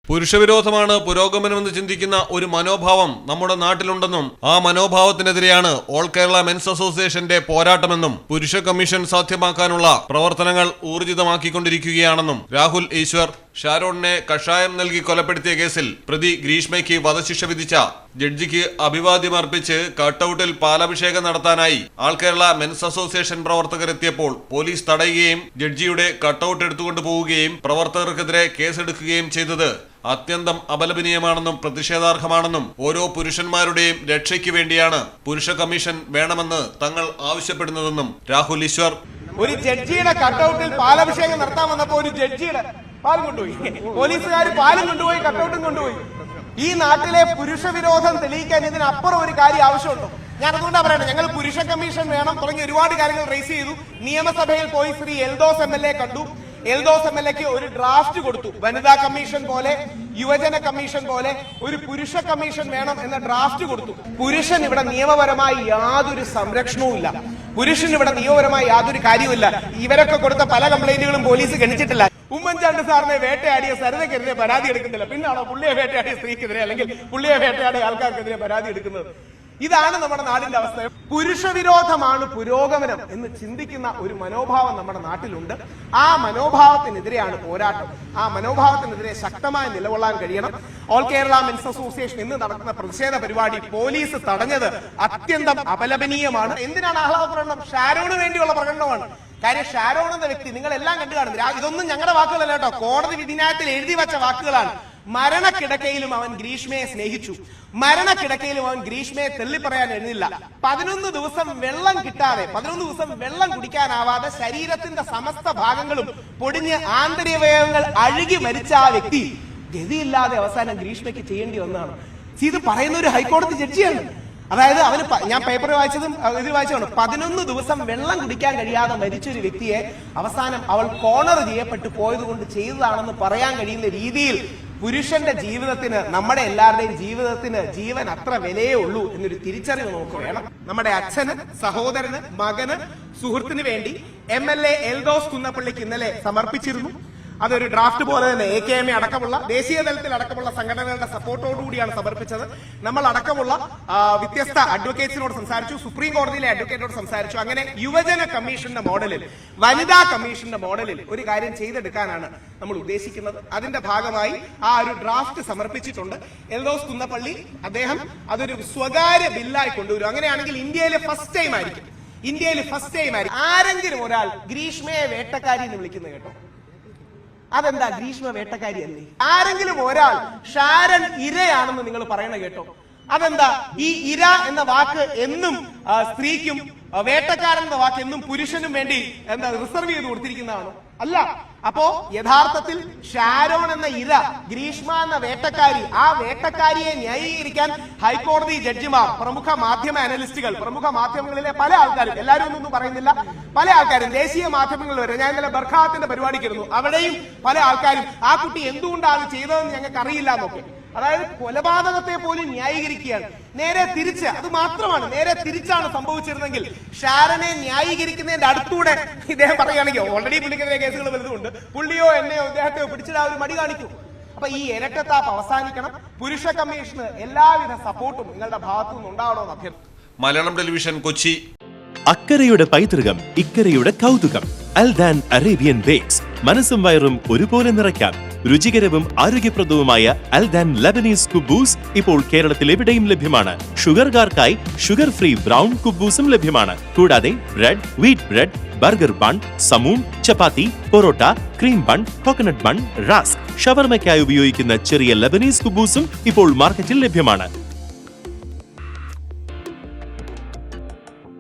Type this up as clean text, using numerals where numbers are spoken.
പുരുഷവിരോധമാണ് പുരോഗമനമെന്ന് ചിന്തിക്കുന്ന ഒരു മനോഭാവം നമ്മുടെ നാട്ടിലുണ്ടെന്നും ആ മനോഭാവത്തിനെതിരെയാണ് ഓൾ കേരള മെൻസ് അസോസിയേഷന്റെ പോരാട്ടമെന്നും പുരുഷ കമ്മീഷൻ സാധ്യമാക്കാനുള്ള പ്രവർത്തനങ്ങൾ ഊർജിതമാക്കിക്കൊണ്ടിരിക്കുകയാണെന്നും രാഹുൽ ഈശ്വർ ഷാരോണിനെ കഷായം നൽകി കൊലപ്പെടുത്തിയ കേസിൽ പ്രതി ഗ്രീഷ്മയ്ക്ക് വധശിക്ഷ വിധിച്ച ജഡ്ജിക്ക് അഭിവാദ്യമർപ്പിച്ച് കട്ടൌട്ടിൽ പാലഭിഷേകം നടത്താനായി ആൾ കേരള മെൻസ് അസോസിയേഷൻ പ്രവർത്തകർ എത്തിയപ്പോൾ പോലീസ് തടയുകയും ജഡ്ജിയുടെ കട്ടൌട്ട് എടുത്തുകൊണ്ടു പോവുകയും പ്രവർത്തകർക്കെതിരെ കേസെടുക്കുകയും ചെയ്തത് അത്യന്തം അപലപനീയമാണെന്നും പ്രതിഷേധാർഹമാണെന്നും ഓരോ പുരുഷന്മാരുടെയും രക്ഷയ്ക്ക് വേണ്ടിയാണ് പുരുഷ കമ്മീഷൻ വേണമെന്ന് തങ്ങൾ ആവശ്യപ്പെടുന്നതെന്നും രാഹുൽ ഈശ്വർ. ഒരു ജഡ്ജിയുടെ കട്ടൌട്ടിൽ പാലഭിഷേകം നടത്താൻ വന്നപ്പോ ഒരു ജഡ്ജിയുടെ പാലും കൊണ്ടുപോയി, പോലീസുകാർ പാലും കൊണ്ടുപോയി, കട്ടൌട്ടും കൊണ്ടുപോയി. ഈ നാട്ടിലെ പുരുഷ വിരോധം തെളിയിക്കാൻ ഇതിനപ്പുറം ഒരു കാര്യം ആവശ്യമുണ്ടോ? ഞാൻ അതുകൊണ്ടാണ് പറയണത്, ഞങ്ങൾ പുരുഷ കമ്മീഷൻ വേണം തുടങ്ങി ഒരുപാട് കാര്യങ്ങൾ റേസ് ചെയ്തു. നിയമസഭയിൽ പോയി ശ്രീ എൽദോസ് MLA കണ്ടു. എൽദോസ് MLAക്ക് ഒരു ഡ്രാഫ്റ്റ് കൊടുത്തു. വനിതാ കമ്മീഷൻ പോലെ, യുവജന കമ്മീഷൻ പോലെ ഒരു പുരുഷ കമ്മീഷൻ വേണം എന്ന ഡ്രാഫ്റ്റ് കൊടുത്തു. പുരുഷൻ ഇവിടെ നിയമപരമായി യാതൊരു സംരക്ഷണവും ഇല്ല. പുരുഷൻ ഇവിടെ നിയമപരമായി യാതൊരു കാര്യവുമില്ല. ഇവരൊക്കെ കൊടുത്ത പല കംപ്ലൈന്റുകളും പോലീസ് ഗണിച്ചിട്ടില്ല. ഉമ്മൻചാണ്ടി സാറിനെ വേട്ടയാടിയ സരിതയ്ക്കെതിരെ പരാതി എടുക്കുന്നില്ല. പിന്നാണോ പുള്ളിയെ വേട്ടയാടിയ സ്ത്രീക്കെതിരെ അല്ലെങ്കിൽ പുള്ളിയെ വേട്ടയാടിയ ആൾക്കാർക്കെതിരെ പരാതി എടുക്കുന്നത്? ഇതാണ് നമ്മുടെ നാടിന്റെ അവസ്ഥ. പുരുഷവിരോധമാണ് പുരോഗമനം എന്ന് ചിന്തിക്കുന്ന ഒരു മനോഭാവം നമ്മുടെ നാട്ടിലുണ്ട്. ആ മനോഭാവത്തിനെതിരെയാണ് പോരാട്ടം. ആ മനോഭാവത്തിനെതിരെ ശക്തമായി നിലകൊള്ളാൻ കഴിയണം. ഓൾ കേരള മെൻസ് അസോസിയേഷൻ ഇന്ന് നടത്തുന്ന പ്രതിഷേധ പരിപാടി പോലീസ് തടഞ്ഞത് അത്യന്തം അപലപനീയമാണ്. എന്തിനാണ് ആഹ്ലാദപ്രകടനം? ഷാരോണിന് വേണ്ടിയുള്ള പ്രകടനമാണ്. കാര്യം ഷാരോൺ എന്ന വ്യക്തി നിങ്ങളെല്ലാം കണ്ടു കാണുന്നു. ഇതൊന്നും ഞങ്ങളുടെ വാക്കുകളല്ല കേട്ടോ, കോടതി വിധിന്യായത്തിൽ എഴുതി വെച്ച വാക്കുകളാണ്. മരണക്കിടക്കയിലും അവൻ ഗ്രീഷ്മയെ സ്നേഹിച്ചു, മരണക്കിടക്കയിലും അവൻ ഗ്രീഷ്മയെ തെള്ളിപ്പറയാൻ എഴുന്നില്ല. 11 ദിവസം വെള്ളം കിട്ടാതെ, 11 ദിവസം വെള്ളം കുടിക്കാനാവാതെ ശരീരത്തിന്റെ സമസ്ത ഭാഗങ്ങളും പൊടിഞ്ഞ് ആന്തരികവയവങ്ങൾ അഴുകി മരിച്ച ആ വ്യക്തി ഗതിയില്ലാതെ അവസാനം ഗ്രീഷ്മയ്ക്ക് ചെയ്യേണ്ടി വന്നതാണ്. ഇത് പറയുന്ന ഒരു ഹൈക്കോടതി ജഡ്ജിയാണ്. അതായത് അവന്, ഞാൻ പേപ്പർ വായിച്ചതും ഇതിൽ വായിച്ചതാണ്, 11 ദിവസം വെള്ളം കുടിക്കാൻ കഴിയാതെ മരിച്ചൊരു വ്യക്തിയെ അവസാനം അവൾ കോർണർ ചെയ്യപ്പെട്ടു പോയത് കൊണ്ട് ചെയ്തതാണെന്ന് പറയാൻ കഴിയുന്ന രീതിയിൽ പുരുഷന്റെ ജീവിതത്തിന്, നമ്മുടെ എല്ലാവരുടെയും ജീവിതത്തിന് ജീവൻ അത്ര വിലയേ ഉള്ളൂ എന്നൊരു തിരിച്ചറിവ് നമുക്ക് വേണം. നമ്മുടെ അച്ഛന്, സഹോദരന്, മകന്, സുഹൃത്തിന് വേണ്ടി MLA എൽദോസ് കുന്നപ്പള്ളിക്ക് ഇന്നലെ സമർപ്പിച്ചിരുന്നു. അതൊരു ഡ്രാഫ്റ്റ് പോലെ തന്നെ AKM അടക്കമുള്ള ദേശീയ തലത്തിൽ അടക്കമുള്ള സംഘടനകളുടെ സപ്പോർട്ടോടുകൂടിയാണ് സമർപ്പിച്ചത്. നമ്മൾ അടക്കമുള്ള വ്യത്യസ്ത അഡ്വക്കേറ്റ്സിനോട് സംസാരിച്ചു, സുപ്രീം കോടതിയിലെ അഡ്വക്കേറ്റോട് സംസാരിച്ചു. അങ്ങനെ യുവജന കമ്മീഷന്റെ മോഡലിൽ, വനിതാ കമ്മീഷന്റെ മോഡലിൽ ഒരു കാര്യം ചെയ്തെടുക്കാനാണ് നമ്മൾ ഉദ്ദേശിക്കുന്നത്. അതിന്റെ ഭാഗമായി ആ ഒരു ഡ്രാഫ്റ്റ് സമർപ്പിച്ചിട്ടുണ്ട്. എൽദോസ് കുന്നപ്പള്ളി അദ്ദേഹം അതൊരു സ്വകാര്യ ബില്ലായി കൊണ്ടുവരും. അങ്ങനെയാണെങ്കിൽ ഇന്ത്യയിലെ ഫസ്റ്റ് ടൈം ആയിരിക്കും ആരെങ്കിലും ഒരാൾ ഗ്രീഷ്മയെ വേട്ടക്കാരി എന്ന് വിളിക്കുന്നത് കേട്ടോ. അതെന്താ? ഗ്രീഷ്മ വേട്ടക്കാരിയല്ലേ? ആരെങ്കിലും ഒരാൾ ഷാരൺ ഇരയാണെന്ന് നിങ്ങൾ പറയണ കേട്ടോ. അതെന്താ? ഈ ഇര എന്ന വാക്ക് എന്നും സ്ത്രീക്കും, വേട്ടക്കാരൻ എന്ന വാക്ക് എന്നും പുരുഷനും വേണ്ടി എന്താ റിസർവ് ചെയ്ത് കൊടുത്തിരിക്കുന്നതാണോ? അല്ല. അപ്പോ യഥാർത്ഥത്തിൽ ഷാരോൺ എന്ന ഇര, ഗ്രീഷ്മ എന്ന വേട്ടക്കാരി, ആ വേട്ടക്കാരിയെ ന്യായീകരിക്കാൻ ഹൈക്കോടതി ജഡ്ജിമാർ, പ്രമുഖ മാധ്യമ അനലിസ്റ്റുകൾ, പ്രമുഖ മാധ്യമങ്ങളിലെ പല ആൾക്കാരും, എല്ലാവരും ഒന്നും പറയുന്നില്ല, പല ആൾക്കാരും ദേശീയ മാധ്യമങ്ങളിൽ വരെ, ഞാൻ ഇന്നലെ ബർഖാത്തിന്റെ പരിപാടിക്കിരുന്നു, അവിടെയും പല ആൾക്കാരും ആ കുട്ടി എന്തുകൊണ്ടാണ് ചെയ്തതെന്ന് ഞങ്ങൾക്ക് അറിയില്ല എന്നൊക്കെ. അതായത് കൊലപാതകത്തെ പോലും ന്യായീകരിക്കുകയാണ്. നേരെ തിരിച്ച്, അത് മാത്രമാണ്, നേരെ തിരിച്ചാണ് സംഭവിച്ചിരുന്നെങ്കിൽ ഷാരനെ ന്യായീകരിക്കുന്നതിന്റെ അടുത്തൂടെ ഇദ്ദേഹം പറയുകയാണെങ്കിൽ ഓൾറെഡി പുള്ളിക്കെതിരെ കേസുകൾ വലുതുണ്ട്, പുള്ളിയോ എന്നെയോ ഇദ്ദേഹത്തെയോ പിടിച്ചിടാൻ ഒരു മടി കാണിക്കും. അപ്പൊ ഈ ഇരട്ടത്താപ്പ് അവസാനിക്കണം. പുരുഷ കമ്മീഷന് എല്ലാവിധ സപ്പോർട്ടും നിങ്ങളുടെ ഭാഗത്തു നിന്ന് ഉണ്ടാവണമെന്ന് അഭ്യർത്ഥന. മലയാളം ടെലിവിഷൻ, കൊച്ചി. അക്കരയുടെ പൈതൃകം, ഇക്കരയുടെ കൗതുകം. അൽദാൻ അറേബ്യൻ ബേക്സ്. മനസ്സും വയറും ഒരുപോലെ നിറയ്ക്കാം. രുചികരവും ആരോഗ്യപ്രദവുമായ അൽദാൻ ലബനീസ് കുബൂസ് ഇപ്പോൾ കേരളത്തിൽ എവിടെയും ലഭ്യമാണ്. ഷുഗർകാർക്കായി ഷുഗർ ഫ്രീ ബ്രൗൺ കുബൂസും ലഭ്യമാണ്. കൂടാതെ bread, wheat bread, burger bun, സമൂൺ, chapati, parotta, cream bun, coconut bun, rusk, ഷവർമയ്ക്കായി ഉപയോഗിക്കുന്ന ചെറിയ ലബനീസ് കുബൂസും ഇപ്പോൾ മാർക്കറ്റിൽ ലഭ്യമാണ്.